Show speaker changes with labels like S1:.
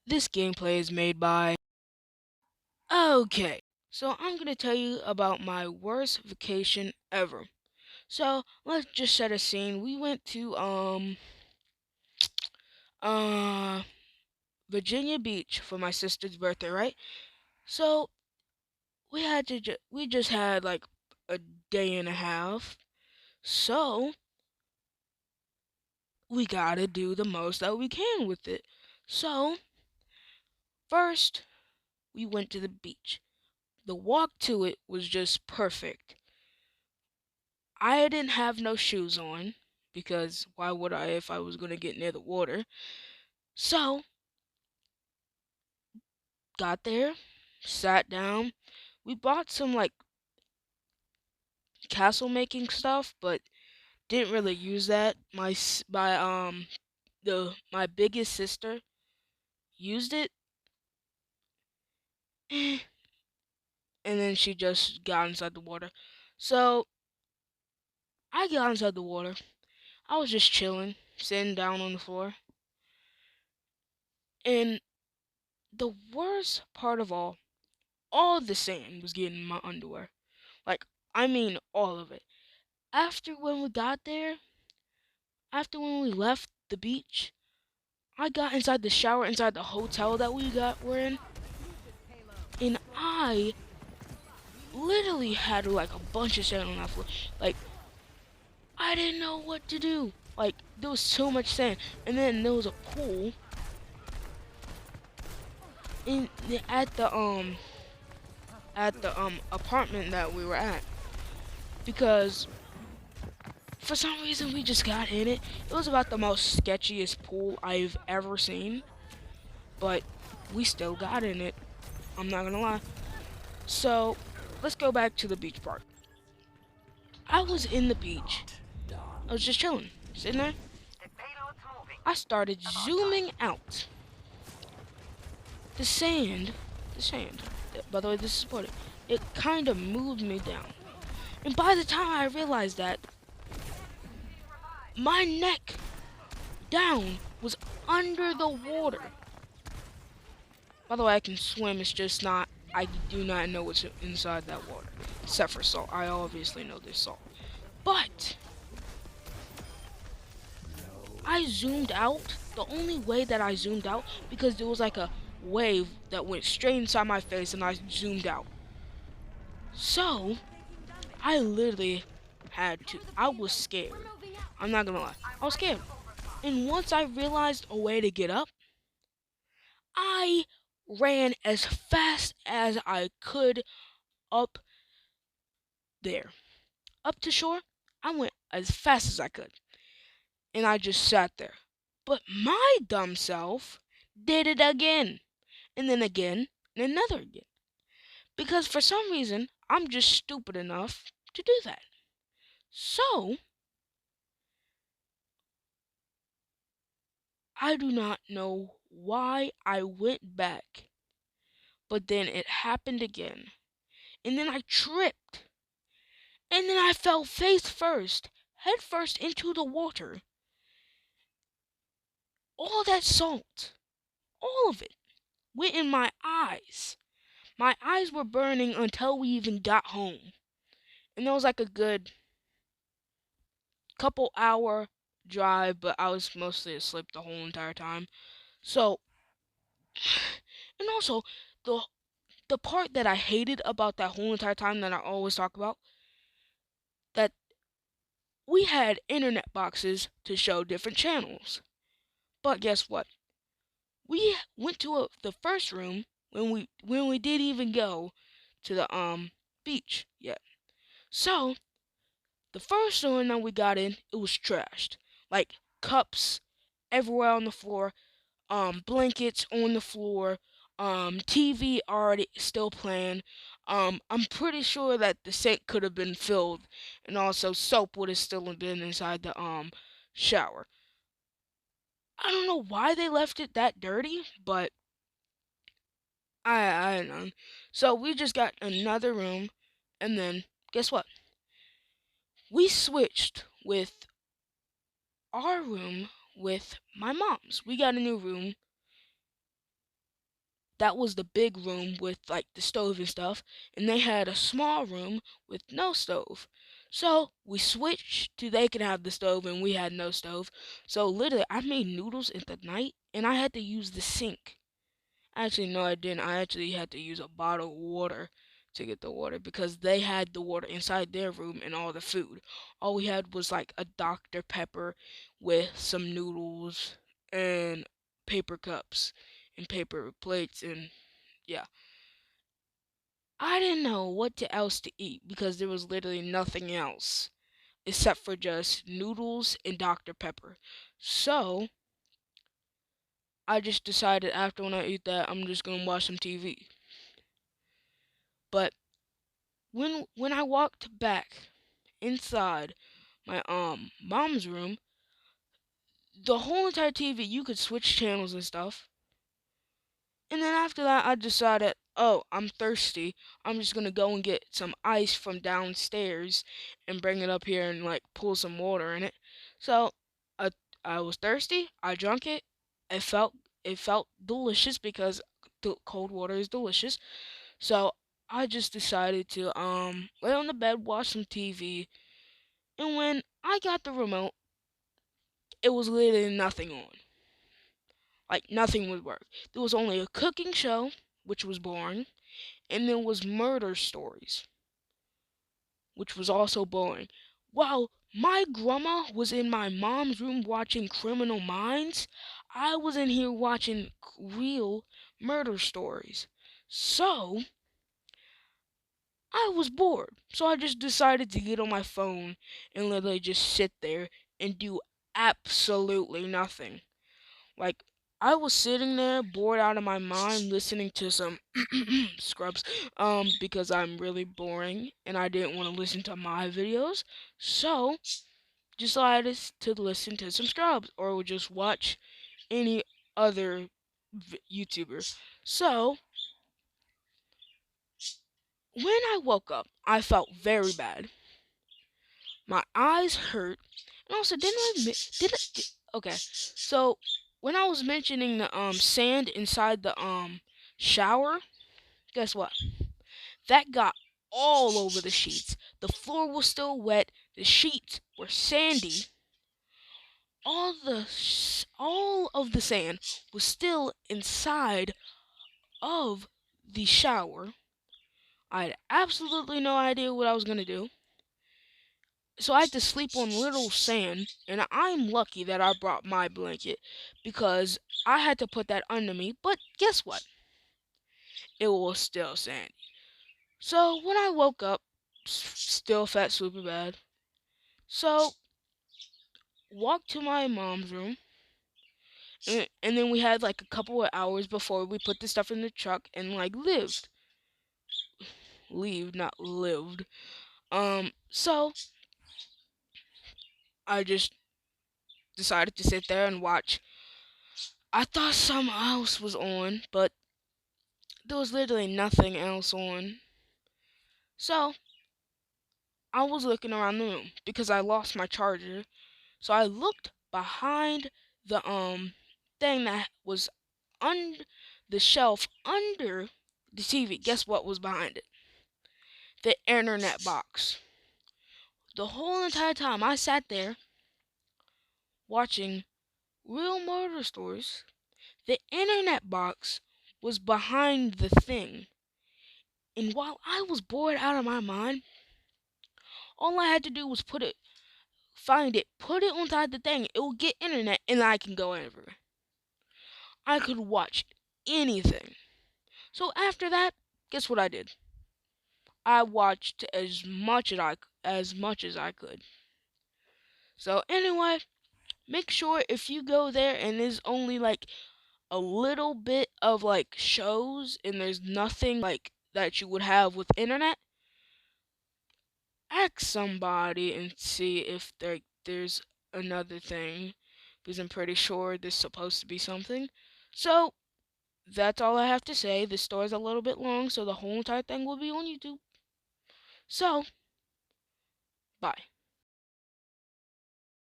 S1: This gameplay is made by... Okay, so I'm gonna tell you about my worst vacation ever. So let's just set a scene. We went to uh Virginia Beach for my sister's birthday, right? So we just had like a day and a half. So we gotta do the most that we can with it. So first we went to the beach. The walk to it was just perfect. I didn't have no shoes on because why would I if I was going to get near the water? So, got there, sat down. We bought some like castle making stuff, but didn't really use that. My biggest sister used it and then she just got inside the water. So, I got inside the water. I was just chilling, sitting down on the floor. And the worst part of all the sand was getting in my underwear. Like, I mean all of it. After when we got there, after when we left the beach, I got inside the shower inside the hotel that we're in, and I literally had like a bunch of sand on that floor. Like, I didn't know what to do. Like, there was so much sand, and then there was a pool in at the apartment that we were at because for some reason we just got in it. It was about the most sketchiest pool I've ever seen, but we still got in it. I'm not gonna lie. So let's go back to the beach part. I was in the beach. I was just chilling, sitting there. I started zooming out. The sand, the sand. By the way, this is supported. It kind of moved me down. And by the time I realized that, my neck down was under the water. By the way, I can swim. It's just not. I do not know what's inside that water, except for salt. I obviously know there's salt. But I zoomed out. The only way that I zoomed out because there was like a wave that went straight inside my face, and I zoomed out. So I literally had to. I was scared. I'm not gonna lie. I was scared. And once I realized a way to get up, I ran as fast as I could up there. Up to shore, I went as fast as I could. And I just sat there. But my dumb self did it again. And then again, and another again. Because for some reason, I'm just stupid enough to do that. So, I do not know why I went back. But then it happened again. And then I tripped. And then I fell face first, head first into the water. All that salt, all of it, went in my eyes. My eyes were burning until we even got home. And that was like a good couple hour drive, but I was mostly asleep the whole entire time. So, and also the the part that I hated about that whole entire time that I always talk about, that we had internet boxes to show different channels. But guess what? We went to the first room when we didn't even go to the beach yet. So the first one that we got in, it was trashed. Like cups everywhere on the floor, blankets on the floor, TV already still playing. I'm pretty sure that the sink could have been filled, and also soap would have still been inside the shower. I don't know why they left it that dirty, but I don't know. So we just got another room, and then guess what? We switched with our room with my mom's. We got a new room that was the big room with like the stove and stuff, and they had a small room with no stove. So we switched to they can have the stove and we had no stove. So literally I made noodles in the night and I had to use the sink. Actually, no, I didn't. I actually had to use a bottle of water to get the water because they had the water inside their room and all the food. All we had was like a Dr. Pepper with some noodles and paper cups and paper plates and yeah. I didn't know what else to eat because there was literally nothing else except for just noodles and Dr. Pepper. So, I just decided after when I eat that, I'm just gonna watch some TV. But when I walked back inside my mom's room, the whole entire TV you could switch channels and stuff. And then after that I decided, oh, I'm thirsty. I'm just gonna go and get some ice from downstairs and bring it up here and like pull some water in it. So I I was thirsty. I drank it. It felt it felt delicious because the cold water is delicious. So I just decided to lay on the bed, watch some TV, and when I got the remote, it was literally nothing on. Like nothing would work. There was only a cooking show, which was boring, and there was murder stories, which was also boring. While my grandma was in my mom's room watching Criminal Minds, I was in here watching real murder stories. So I was bored, so I just decided to get on my phone and literally just sit there and do absolutely nothing. Like, I was sitting there bored out of my mind listening to some Scrubs, because I'm really boring and I didn't want to listen to my videos, so decided to listen to some Scrubs or just watch any other YouTuber. So, when I woke up, I felt very bad. My eyes hurt, and also didn't I did it? Okay, so when I was mentioning the sand inside the shower, guess what? That got all over the sheets. The floor was still wet. The sheets were sandy. All of the sand was still inside of the shower. I had absolutely no idea what I was gonna do. So I had to sleep on little sand, and I'm lucky that I brought my blanket because I had to put that under me. But guess what? It was still sandy. So when I woke up, still felt super bad. So walked to my mom's room, and then we had like a couple of hours before we put the stuff in the truck and like not lived. So I just decided to sit there and watch. I thought something else was on, but there was literally nothing else on. So I was looking around the room because I lost my charger. So I looked behind the thing that was on the shelf under the TV. Guess what was behind it? The internet box. The whole entire time I sat there watching real murder stories, the internet box was behind the thing. And while I was bored out of my mind, all I had to do was find it, put it on the thing. It will get internet, and I can go everywhere. I could watch anything. So after that, guess what I did? I watched as much as I could. So anyway, make sure if you go there and there's only like a little bit of like shows and there's nothing like that you would have with internet, ask somebody and see if there's another thing because I'm pretty sure there's supposed to be something. So that's all I have to say. This story's a little bit long, so the whole entire thing will be on YouTube. So, bye.